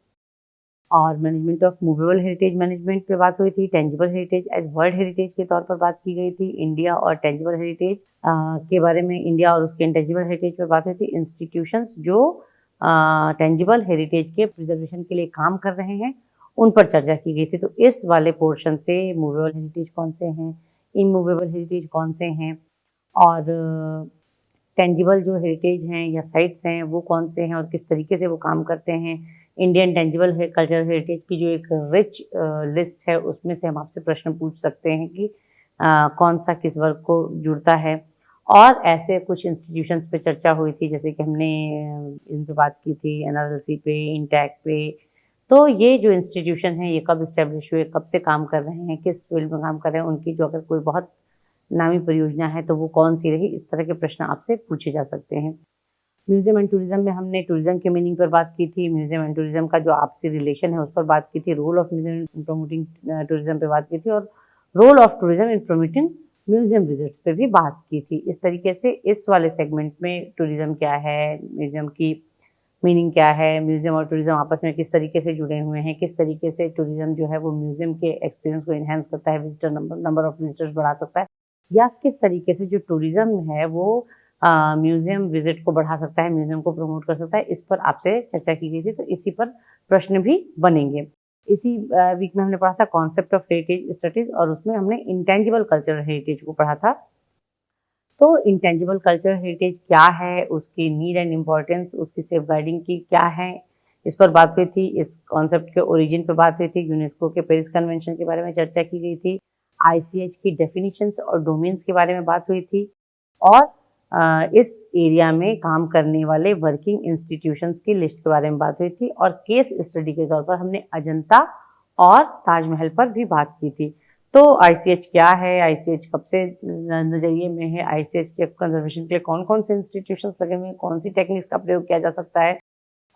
और management of movable heritage management पे बात हुई थी। Tangible heritage as world heritage के तौर पर बात की गई थी। इंडिया और टेंजिबल हेरिटेज के बारे में, इंडिया और उसके इंटेंजिबल हेरिटेज पर बात हुई थी। इंस्टीट्यूशंस जो टेंजिबल हेरिटेज के प्रिजर्वेशन के लिए काम कर रहे हैं, उन पर चर्चा की गई थी। तो इस वाले पोर्शन से मूवेबल हेरिटेज कौन से हैं, इमूवेबल हेरिटेज कौन से हैं, और टेंजिबल जो हेरिटेज हैं या साइट्स हैं वो कौन से हैं और किस तरीके से वो काम करते हैं। इंडियन टेंजिबल कल्चरल हेरिटेज की जो एक रिच लिस्ट है, उसमें से हम आपसे प्रश्न पूछ सकते हैं कि कौन सा किस वर्ग को जुड़ता है। और ऐसे कुछ इंस्टीट्यूशंस पे चर्चा हुई थी, जैसे कि हमने इन पे बात की थी, एनआरएलसी पे, इंटैक पे। तो ये जो इंस्टीट्यूशन है, ये कब इस्टेब्लिश हुए, कब से काम कर रहे हैं, किस फील्ड में काम कर रहे हैं, उनकी जो अगर कोई बहुत नामी परियोजना है तो वो कौन सी रही, इस तरह के प्रश्न आपसे पूछे जा सकते हैं। म्यूजियम एंड टूरिज्म में हमने टूरिज्म के मीनिंग पर बात की थी, म्यूजियम एंड टूरिज्म का जो आपसी रिलेशन है उस पर बात की थी, role of museum in promoting tourism पे बात की थी, और role of tourism in promoting museum visits पे भी बात की थी। इस तरीके से इस वाले सेगमेंट में टूरिज्म क्या है, म्यूजियम की मीनिंग क्या है, म्यूजियम और टूरिज्म आपस में किस तरीके से जुड़े हुए हैं, किस तरीके से टूरिज्म जो है वो म्यूजियम के एक्सपीरियंस को इन्हेंस करता है, विजिटर नंबर ऑफ विजिटर्स बढ़ा सकता है, या किस तरीके से जो टूरिज्म है वो म्यूजियम विजिट को बढ़ा सकता है, म्यूजियम को प्रमोट कर सकता है। इस पर आपसे चर्चा की गई थी, तो इसी पर प्रश्न भी बनेंगे। इसी वीक में हमने पढ़ा था कॉन्सेप्ट ऑफ हेरिटेज स्टडीज, और उसमें हमने इंटेंजिबल कल्चरल हेरिटेज को पढ़ा था। तो इंटेंजिबल कल्चरल हेरिटेज क्या है, उसकी नीड एंड इम्पोर्टेंस, उसकी सेफगार्डिंग की क्या है, इस पर बात हुई थी। इस कॉन्सेप्ट के ओरिजिन पर बात हुई थी। यूनेस्को के पेरिस कन्वेंशन के बारे में चर्चा की गई थी। ICH की डेफिनेशंस और डोमेन्स के बारे में बात हुई थी, और इस एरिया में काम करने वाले वर्किंग इंस्टीट्यूशंस की लिस्ट के बारे में बात हुई थी, और केस स्टडी के तौर पर हमने अजंता और ताजमहल पर भी बात की थी। तो ICH क्या है, ICH कब से नजरिए में है, ICH के कंजर्वेशन के लिए कौन कौन से इंस्टीट्यूशंस लगे हुए हैं, कौन सी टेक्निक्स का प्रयोग किया जा सकता है,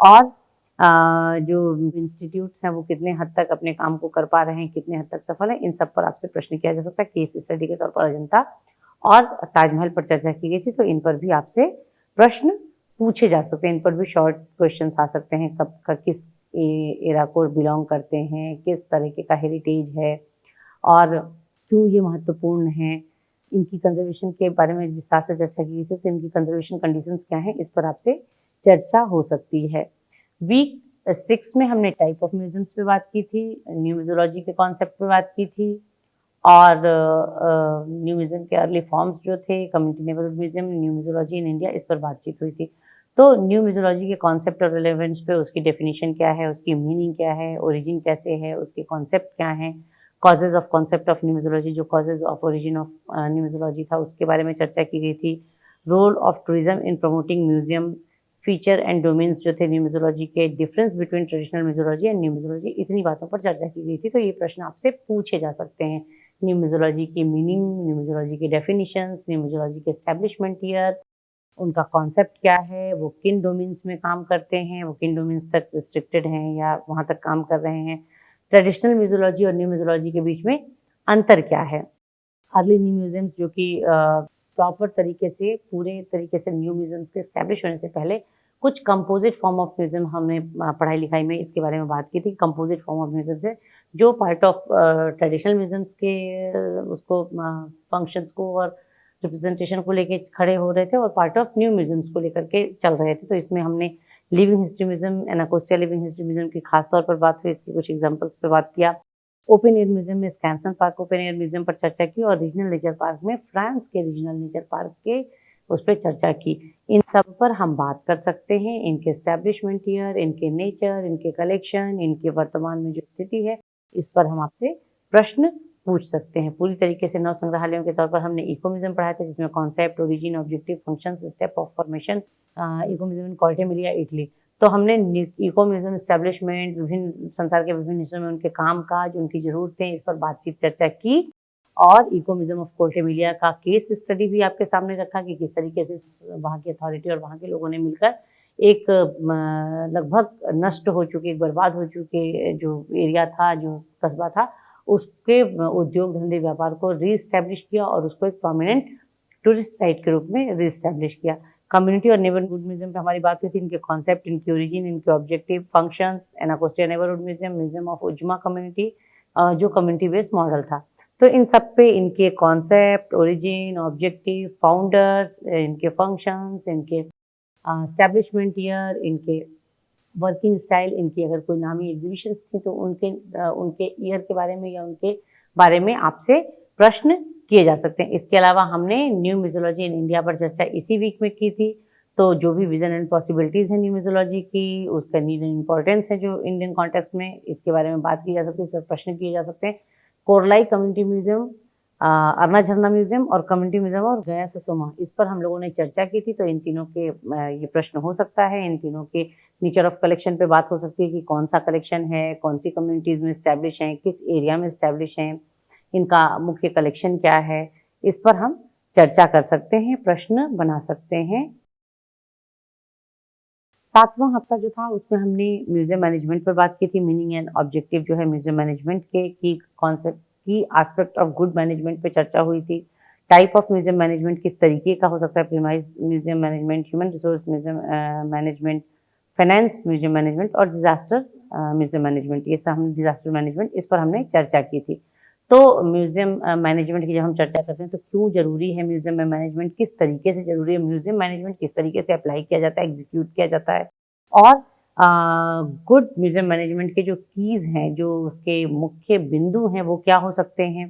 और जो इंस्टीट्यूट्स हैं वो कितने हद तक अपने काम को कर पा रहे हैं, कितने हद तक सफल है, इन सब पर आपसे प्रश्न किया जा सकता है। केस स्टडी के तौर पर अजंता और ताजमहल पर चर्चा की गई थी, तो इन पर भी आपसे प्रश्न पूछे जा सकते हैं। इन पर भी शॉर्ट क्वेश्चंस आ सकते हैं, कब का किस एरा को बिलोंग करते हैं, किस तरीके का हेरिटेज है, और क्यों ये महत्वपूर्ण है, इनकी कंजर्वेशन के बारे में विस्तार से चर्चा की गई थी। तो इनकी कंजर्वेशन कंडीशंस क्या हैं, इस पर आपसे चर्चा हो सकती है। वीक 6 में हमने टाइप ऑफ म्यूजियम्स पे बात की थी, न्यू म्यूजियोलॉजी के कॉन्सेप्ट पे बात की थी और न्यू म्यूजियम के अर्ली फॉर्म्स जो थे, community neighbourhood museum, new museology in India, इस पर बातचीत हुई थी। तो न्यू म्यूजियोलॉजी के कॉन्सेप्ट और रिलेवेंस पे उसकी डेफिनेशन क्या है, उसकी मीनिंग क्या है, ओरिजिन कैसे है, उसके कॉन्सेप्ट क्या हैं, causes of concept of new museology, जो causes of origin of new museology था उसके बारे में चर्चा की गई थी। Role of tourism in promoting museum, feature and domains जो थे न्यू म्यूजियोलॉजी के, difference between traditional museology and new museology, इतनी बातों पर चर्चा की गई थी। तो ये प्रश्न आपसे पूछे जा सकते हैं। न्यू म्यूजियोलॉजी की मीनिंग, न्यू म्यूजियोलॉजी के डेफिनेशंस, न्यू म्यूजियोलॉजी के एस्टैब्लिशमेंट ईयर, उनका कॉन्सेप्ट क्या है, वो किन डोमेन्स में काम करते हैं, वो किन डोमेन्स तक रिस्ट्रिक्टेड हैं या वहाँ तक काम कर रहे हैं, ट्रेडिशनल म्यूजियोलॉजी और न्यू म्यूजियोलॉजी के बीच में अंतर क्या है। अर्ली न्यू म्यूजियम्स जो कि प्रॉपर तरीके से, पूरे तरीके से न्यू म्यूजियम्स के एस्टैब्लिश होने से पहले कुछ कंपोजिट फॉर्म ऑफ म्यूजियम हमने पढ़ाई लिखाई में इसके बारे में बात की थी। कंपोजिट फॉर्म ऑफ म्यूजियम से जो पार्ट ऑफ ट्रेडिशनल म्यूजियम्स के उसको फंक्शंस को और रिप्रेजेंटेशन को लेके खड़े हो रहे थे और पार्ट ऑफ न्यू म्यूजियम्स को लेकर के चल रहे थे। तो इसमें हमने living history museum, Anacostia living history museum की खास तौर पर बात हुई, इसके कुछ एग्जांपल्स पे बात किया। ओपन एयर म्यूजियम में स्कैनसन पार्क ओपन एयर म्यूजियम पर चर्चा की और रीजनल नेचर पार्क में फ्रांस के रीजनल नेचर पार्क के उस पर चर्चा की। इन सब पर हम बात कर सकते हैं, इनके एस्टैब्लिशमेंट ईयर, इनके नेचर, इनके कलेक्शन, इनके वर्तमान में जो स्थिति है, इस पर हम आपसे प्रश्न पूछ सकते हैं। पूरी तरीके से 9 संग्रहालयों के तौर पर हमने इको म्यूजियम पढ़ाया था, जिसमें concept, origin, objective, functions, step of formation, eco museum in Cortemilia, Italy. तो हमने इको म्यूजियम एस्टैब्लिशमेंट, विभिन्न संसार के विभिन्न हिस्सों में उनके काम-काज, उनकी ज़रूरतें, इस पर बातचीत चर्चा की और इको म्यूजियम ऑफ कोर्टेमिलिया का केस स्टडी भी आपके सामने रखा कि किस तरीके से वहाँ की अथॉरिटी और वहाँ के लोगों ने मिलकर एक लगभग नष्ट हो चुके, बर्बाद हो चुके जो एरिया था, जो कस्बा था, उसके उद्योग धंधे व्यापार को रीएस्टैब्लिश किया और उसको एक प्रोमिनेंट टूरिस्ट साइट के रूप में रीएस्टैब्लिश किया। कम्युनिटी और नेबरहुड म्यूजियम पे हमारी बात हुई थी, इनके कॉन्सेप्ट, इनकी ओरिजिन, इनके objective, functions. Anacostia neighbourhood museum, museum of उज्मा कम्युनिटी, जो कम्युनिटी बेस्ड मॉडल था। तो इन सब पे इनके कॉन्सेप्ट, ओरिजिन, ऑब्जेक्टिव, फाउंडर्स, इनके फंक्शंस, इनके एस्टैब्लिशमेंट ईयर, इनके वर्किंग स्टाइल, इनकी अगर कोई नामी एग्जीबिशंस थी तो उनके ईयर के बारे में या उनके बारे में आपसे प्रश्न किए जा सकते हैं। इसके अलावा हमने न्यू म्यूजियोलॉजी इन इंडिया पर चर्चा इसी वीक में की थी। तो जो भी विजन एंड पॉसिबिलिटीज़ हैं न्यू म्यूजियोलॉजी की, उसका नीड एंड इम्पोर्टेंस है जो इंडियन कॉन्टेक्स्ट में, इसके बारे में बात की जा सकती है, इस पर प्रश्न किए जा सकते हैं। कोरलाई कम्युनिटी म्यूजियम, अरना झरना म्यूजियम और कम्युनिटी म्यूजियम और गया सुषमा, इस पर हम लोगों ने चर्चा की थी। तो इन तीनों के ये प्रश्न हो सकता है, इन तीनों के नेचर ऑफ कलेक्शन पे बात हो सकती है कि कौन सा कलेक्शन है, कौन सी कम्युनिटीज़ में इस्टेब्लिश हैं, किस एरिया में इस्टेब्लिश हैं, इनका मुख्य कलेक्शन क्या है, इस पर हम चर्चा कर सकते हैं, प्रश्न बना सकते हैं। 7वां हफ्ता जो था उसमें हमने म्यूजियम मैनेजमेंट पर बात की थी। मीनिंग एंड ऑब्जेक्टिव जो है म्यूजियम मैनेजमेंट के की कॉन्सेप्ट की एस्पेक्ट ऑफ गुड मैनेजमेंट पे चर्चा हुई थी। टाइप ऑफ म्यूजियम मैनेजमेंट किस तरीके का हो सकता है, premise museum management, human resource museum management, finance museum management और डिजास्टर म्यूजियम मैनेजमेंट, ये सब हम डिजास्टर मैनेजमेंट, इस पर हमने चर्चा की थी। तो म्यूजियम मैनेजमेंट की जब हम चर्चा करते हैं तो क्यों जरूरी है म्यूजियम में मैनेजमेंट, किस तरीके से जरूरी है म्यूजियम मैनेजमेंट, किस तरीके से अप्लाई किया जाता है, एग्जीक्यूट किया जाता है, और गुड म्यूजियम मैनेजमेंट के जो कीज हैं, जो उसके मुख्य बिंदु हैं, वो क्या हो सकते हैं।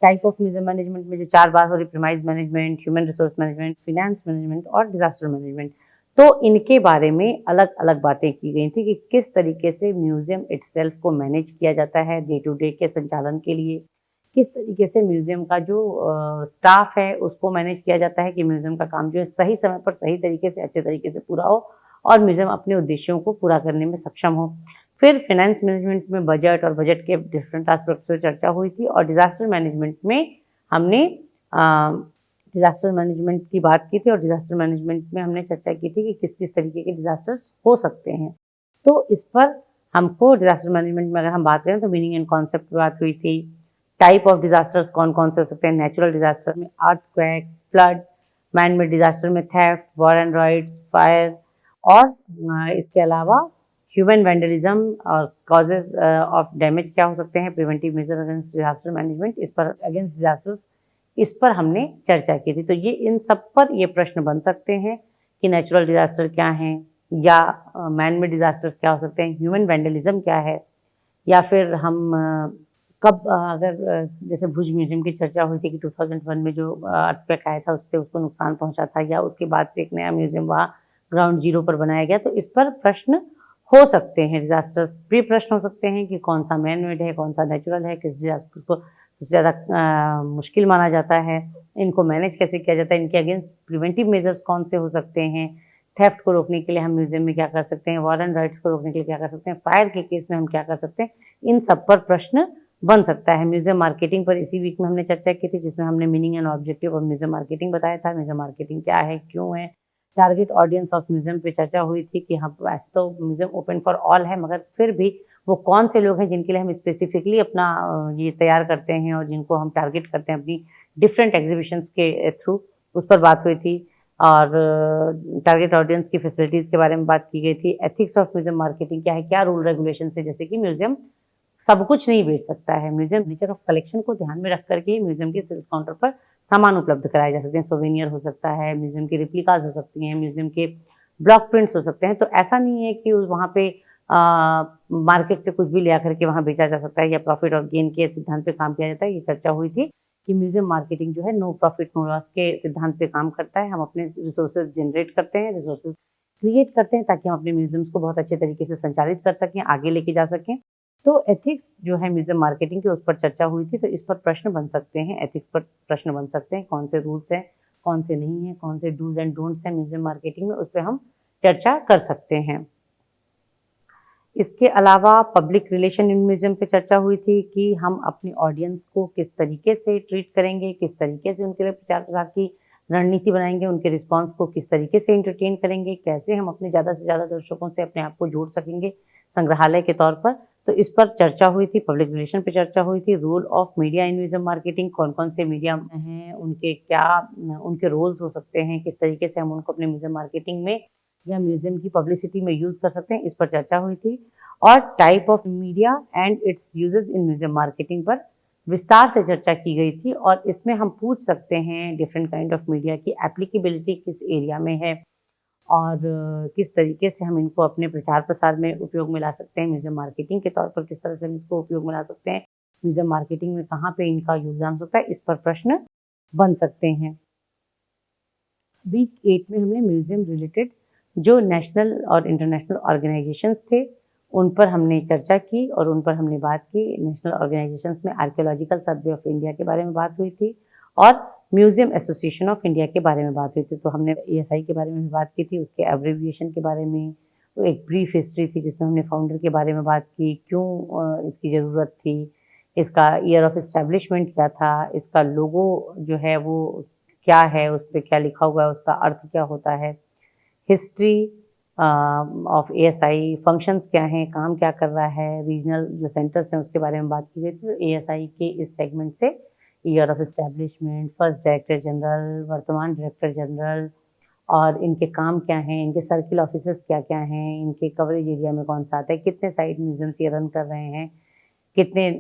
टाइप ऑफ म्यूजियम मैनेजमेंट में जो 4 बात हो रही, premise management, human resource management, finance management और डिजास्टर मैनेजमेंट, तो इनके बारे में अलग अलग बातें की गई थी कि किस तरीके से म्यूजियम इटसेल्फ को मैनेज किया जाता है डे टू डे के संचालन के लिए, किस तरीके से म्यूजियम का जो स्टाफ है उसको मैनेज किया जाता है कि म्यूजियम का काम जो है सही समय पर सही तरीके से, अच्छे तरीके से पूरा हो और म्यूजियम अपने उद्देश्यों को पूरा करने में सक्षम हो। फिर फाइनेंस मैनेजमेंट में बजट और बजट के डिफरेंट एस्पेक्ट्स पर चर्चा हुई थी और डिजास्टर मैनेजमेंट में हमने डिजास्टर मैनेजमेंट की बात की थी और डिजास्टर मैनेजमेंट में हमने चर्चा की थी कि किस किस तरीके के डिजास्टर्स हो सकते हैं। तो इस पर हमको डिजास्टर मैनेजमेंट में अगर हम बात करें तो मीनिंग एंड कॉन्सेप्ट पर बात हुई थी। टाइप ऑफ डिजास्टर्स कौन कौन से हो सकते हैं, नेचुरल डिजास्टर में earthquake, flood, man made disaster में theft, war and riots, fire, और इसके अलावा ह्यूमन वैंडलिज्म और कॉजेज ऑफ डैमेज क्या हो सकते हैं, preventive measure against disaster management, इस पर अगेंस्ट डिजास्टर्स, इस पर हमने चर्चा की थी। तो ये इन सब पर ये प्रश्न बन सकते हैं कि नेचुरल डिजास्टर क्या हैं, या मैन मेड डिजास्टर्स क्या हो सकते हैं, ह्यूमन वैंडलिज्म क्या है, या फिर हम कब अगर जैसे भुज म्यूजियम की चर्चा हुई थी कि 2001 में जो अर्थक्वेक आया था उससे उसको नुकसान पहुंचा था, या उसके बाद से एक नया म्यूजियम वहाँ ग्राउंड जीरो पर बनाया गया, तो इस पर प्रश्न हो सकते हैं, डिजास्टर्स भी प्रश्न हो सकते हैं कि कौन सा मैन मेड है, कौन सा नेचुरल है, किस डिजास्टर को सबसे ज़्यादा मुश्किल माना जाता है, इनको मैनेज कैसे किया जाता है, इनके अगेंस्ट प्रिवेंटिव मेजर्स कौन से हो सकते हैं, थेफ्ट को रोकने के लिए हम म्यूजियम में क्या कर सकते हैं, वॉर एंड राइट्स को रोकने के लिए क्या कर सकते हैं, फायर के केस में हम क्या कर सकते हैं, इन सब पर प्रश्न बन सकता है। म्यूजियम मार्केटिंग पर इसी वीक में हमने चर्चा की थी, जिसमें हमने meaning and objective of museum marketing बताया था। म्यूजियम मार्केटिंग क्या है, क्यों है, टारगेट ऑडियंस ऑफ म्यूजियम पे चर्चा हुई थी कि हाँ वैसे तो म्यूजियम ओपन फॉर ऑल है, मगर फिर भी वो कौन से लोग हैं जिनके लिए हम स्पेसिफिकली अपना ये तैयार करते हैं और जिनको हम टारगेट करते हैं अपनी डिफरेंट एग्जीबिशंस के थ्रू, उस पर बात हुई थी। और टारगेट ऑडियंस की फैसिलिटीज़ के बारे में बात की गई थी। एथिक्स ऑफ म्यूजियम मार्केटिंग क्या है, क्या रूल रेगुलेशन है, जैसे कि म्यूजियम सब कुछ नहीं बेच सकता है, म्यूजियम नेचर ऑफ कलेक्शन को ध्यान में रख करके म्यूजियम के सेल्स काउंटर पर सामान उपलब्ध कराए जा सकते हैं, सोवेनियर हो सकता है, म्यूजियम की रिप्लिकाज हो सकती हैं, म्यूजियम के ब्लॉक प्रिंट्स हो सकते हैं। तो ऐसा नहीं है कि वहाँ पे मार्केट से कुछ भी ले आकर के वहाँ बेचा जा सकता है या प्रॉफिट और गेन के सिद्धांत पे काम किया जाता है। ये चर्चा हुई थी कि म्यूजियम मार्केटिंग जो है नो प्रॉफिट नो लॉस के सिद्धांत पे काम करता है। हम अपने रिसोर्सेज जनरेट करते हैं, रिसोर्सेज क्रिएट करते हैं ताकि हम अपने म्यूजियम्स को बहुत अच्छे तरीके से संचालित कर सकें, आगे लेके जा सकें। तो एथिक्स जो है म्यूजियम मार्केटिंग के, उस पर चर्चा हुई थी, तो इस पर प्रश्न बन सकते हैं, एथिक्स पर प्रश्न बन सकते हैं, कौन से रूल्स हैं, कौन से नहीं हैं, कौन से डूज एंड डोंट्स हैं म्यूजियम मार्केटिंग में, उस पर हम चर्चा कर सकते हैं। इसके अलावा पब्लिक रिलेशन इन म्यूजियम पे चर्चा हुई थी कि हम अपनी ऑडियंस को किस तरीके से ट्रीट करेंगे, किस तरीके से उनके लिए प्रचार प्रसार की रणनीति बनाएंगे, उनके रिस्पांस को किस तरीके से एंटरटेन करेंगे, कैसे हम अपने ज़्यादा से ज़्यादा दर्शकों से अपने आप को जोड़ सकेंगे संग्रहालय के तौर पर। तो इस पर चर्चा हुई थी, पब्लिक रिलेशन पे चर्चा हुई थी। Role of media in museum marketing, कौन कौन से मीडिया हैं, उनके क्या उनके रोल्स हो सकते हैं, किस तरीके से हम उनको अपने म्यूजियम मार्केटिंग में या म्यूजियम की पब्लिसिटी में यूज़ कर सकते हैं, इस पर चर्चा हुई थी। और type of media and it's uses in museum marketing पर विस्तार से चर्चा की गई थी। और इसमें हम पूछ सकते हैं डिफरेंट काइंड ऑफ मीडिया की एप्लीकेबिलिटी किस एरिया में है और किस तरीके से हम इनको अपने प्रचार प्रसार में उपयोग में ला सकते हैं, म्यूजियम मार्केटिंग के तौर पर किस तरह से हम इसको उपयोग में ला सकते हैं, म्यूजियम मार्केटिंग में कहाँ पे इनका योगदान होता है, इस पर प्रश्न बन सकते हैं। वीक 8 में हमने म्यूजियम रिलेटेड जो नेशनल और इंटरनेशनल ऑर्गेनाइजेशंस थे उन पर हमने चर्चा की और उन पर हमने बात की। नेशनल ऑर्गेनाइजेशंस में आर्कियोलॉजिकल सर्वे ऑफ इंडिया के बारे में बात हुई थी और म्यूजियम एसोसिएशन ऑफ इंडिया के बारे में बात हुई थी। तो हमने एएसआई के बारे में भी बात की थी, उसके एब्रिविएशन के बारे में, तो एक ब्रीफ हिस्ट्री थी जिसमें हमने फाउंडर के बारे में बात की, क्यों इसकी ज़रूरत थी, इसका ईयर ऑफ इस्टेब्लिशमेंट क्या था, इसका लोगो जो है वो क्या है, उस पर क्या लिखा हुआ है, उसका अर्थ क्या होता है, हिस्ट्री ऑफ एएसआई, फंक्शंस क्या हैं, काम क्या कर रहा है, रीजनल जो सेंटर्स हैं उसके बारे में बात की गई थी। तो एएसआई के इस सेगमेंट से year of establishment, first director general, वर्तमान डायरेक्टर जनरल और इनके काम क्या हैं, इनके सर्किल ऑफिसर्स क्या क्या हैं, इनके कवरेज एरिया में कौन सा आता है, कितने साइट म्यूजियम्स ये रन कर रहे हैं, कितने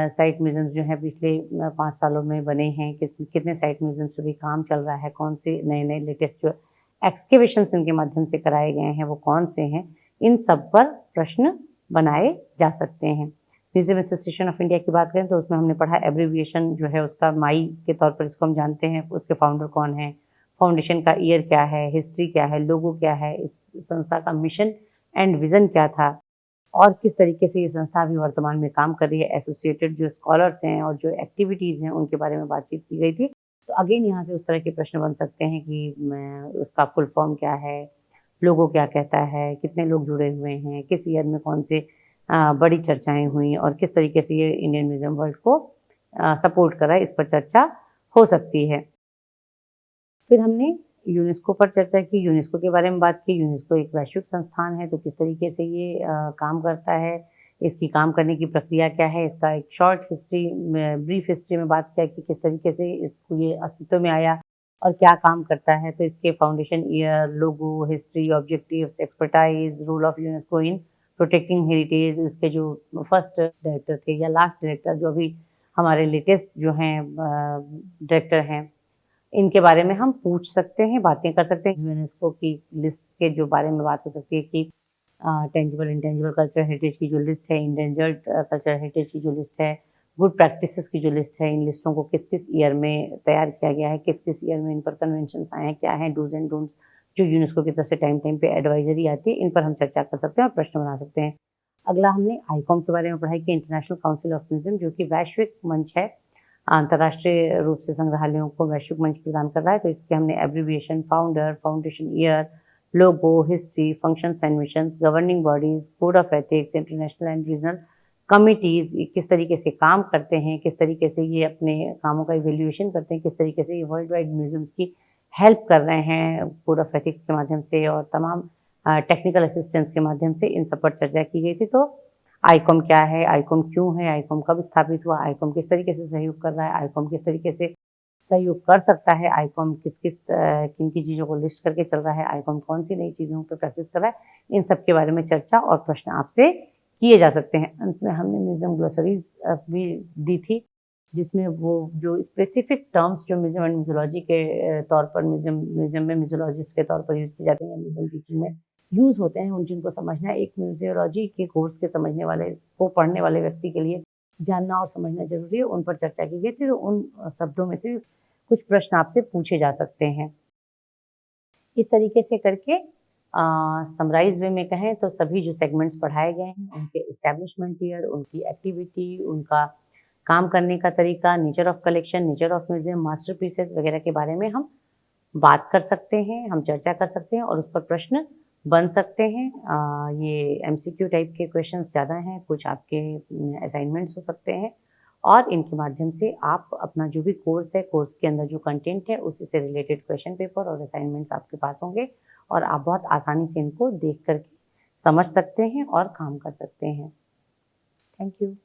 साइट म्यूजियम्स जो हैं पिछले 5 सालों में बने हैं, कितने साइट म्यूजियम्स पे भी काम चल रहा है, कौन से नए नए लेटेस्ट जो एक्सकेवेशंस इनके माध्यम से कराए गए हैं वो कौन से हैं, इन सब पर प्रश्न बनाए जा सकते हैं। म्यूजियम एसोसिएशन ऑफ इंडिया की बात करें तो उसमें हमने पढ़ा एब्रिविएशन जो है उसका माई के तौर पर इसको हम जानते हैं, उसके फाउंडर कौन है, फाउंडेशन का ईयर क्या है, हिस्ट्री क्या है, लोगो क्या है, इस संस्था का मिशन एंड विज़न क्या था और किस तरीके से ये संस्था अभी वर्तमान में काम कर रही है। एसोसिएटेड जो स्कॉलर्स हैं और जो एक्टिविटीज़ हैं उनके बारे में बातचीत की गई थी। तो अगेन यहाँ से उस तरह के प्रश्न बन सकते हैं कि उसका फुल फॉर्म क्या है, लोगो क्या कहता है, कितने लोग जुड़े हुए हैं, किस ईयर में कौन से बड़ी चर्चाएं हुई और किस तरीके से ये इंडियन म्यूजियम वर्ल्ड को सपोर्ट कर रहा है, इस पर चर्चा हो सकती है। फिर हमने यूनेस्को पर चर्चा की, यूनेस्को के बारे में बात की। यूनेस्को एक वैश्विक संस्थान है, तो किस तरीके से ये काम करता है, इसकी काम करने की प्रक्रिया क्या है, इसका एक शॉर्ट हिस्ट्री ब्रीफ हिस्ट्री में बात किया कि किस तरीके से इसको ये अस्तित्व में आया और क्या काम करता है। तो इसके foundation year, logo, history, objectives, expertise, role of UNESCO in protecting heritage, इसके जो फर्स्ट डायरेक्टर थे या लास्ट डायरेक्टर जो अभी हमारे लेटेस्ट जो हैं डायरेक्टर हैं इनके बारे में हम पूछ सकते हैं, बातें कर सकते हैं। यूनेस्को की लिस्ट के जो बारे में बात हो सकती है कि टेंजिबल इंटेंजिबल कल्चर हेरिटेज की जो लिस्ट है, इंडेंजर्ड कल्चर हेरिटेज की जो लिस्ट है, गुड प्रैक्टिसेस की जो लिस्ट है, इन लिस्टों को किस किस ईयर में तैयार किया गया है, किस किस ईयर में इन पर कन्वेंशंस आए हैं, क्या हैं डूज एंड डोंट्स जो यूनेस्को की तरफ से टाइम टाइम पे एडवाइजरी आती है, इन पर हम चर्चा कर सकते हैं और प्रश्न बना सकते हैं। अगला हमने आईकॉम के बारे में पढ़ाई की, इंटरनेशनल काउंसिल ऑफ म्यूजियम, जो कि वैश्विक मंच है, अंतर्राष्ट्रीय रूप से संग्रहालयों को वैश्विक मंच प्रदान कर रहा है। तो इसके हमने abbreviation, founder, foundation year, logo, history, functions and missions, governing bodies, code of ethics, international and regional committees किस तरीके से काम करते हैं, किस तरीके से ये अपने कामों का इवैल्यूएशन करते हैं, किस तरीके से ये वर्ल्ड वाइड म्यूजियम्स की हेल्प कर रहे हैं कोड ऑफ एथिक्स के माध्यम से और तमाम टेक्निकल असिस्टेंस के माध्यम से, इन सब पर चर्चा की गई थी। तो आईकॉम क्या है, आईकॉम क्यों है, आईकॉम कब स्थापित हुआ, आईकॉम किस तरीके से सहयोग कर रहा है, आईकॉम किस तरीके से सहयोग कर सकता है, आईकॉम किस किस किन की चीज़ों को लिस्ट करके चल रहा है, आईकॉम कौन सी नई चीज़ों पर प्रैक्टिस कर रहा है, इन सब के बारे में चर्चा और प्रश्न आपसे किए जा सकते हैं। अंत में हमने म्यूजियम ग्लोसरीज भी दी थी, जिसमें वो जो स्पेसिफिक टर्म्स जो म्यूजियम एंड म्यूजियोलॉजी के तौर पर म्यूजियम में म्यूजियोलॉजिस्ट के तौर पर यूज़ किए जाते हैं या म्यूजियम टीचिंग में यूज़ होते हैं, उन जिनको समझना एक म्यूजियोलॉजी के कोर्स के समझने वाले को पढ़ने वाले व्यक्ति के लिए जानना और समझना ज़रूरी है, उन पर चर्चा की गई थी। तो उन शब्दों में से कुछ प्रश्न आपसे पूछे जा सकते हैं। इस तरीके से करके समराइज वे में कहें तो सभी जो सेगमेंट्स पढ़ाए गए हैं, उनके एस्टेब्लिशमेंट ईयर, उनकी एक्टिविटी, उनका काम करने का तरीका, nature of collection, nature of museum, masterpieces वगैरह के बारे में हम बात कर सकते हैं, हम चर्चा कर सकते हैं और उस पर प्रश्न बन सकते हैं। ये एमसीक्यू टाइप के क्वेश्चंस ज़्यादा हैं, कुछ आपके असाइनमेंट्स हो सकते हैं और इनके माध्यम से आप अपना जो भी कोर्स है, कोर्स के अंदर जो कंटेंट है, उसी से रिलेटेड क्वेश्चन पेपर और असाइनमेंट्स आपके पास होंगे और आप बहुत आसानी से इनको देख कर के समझ सकते हैं और काम कर सकते हैं। Thank you.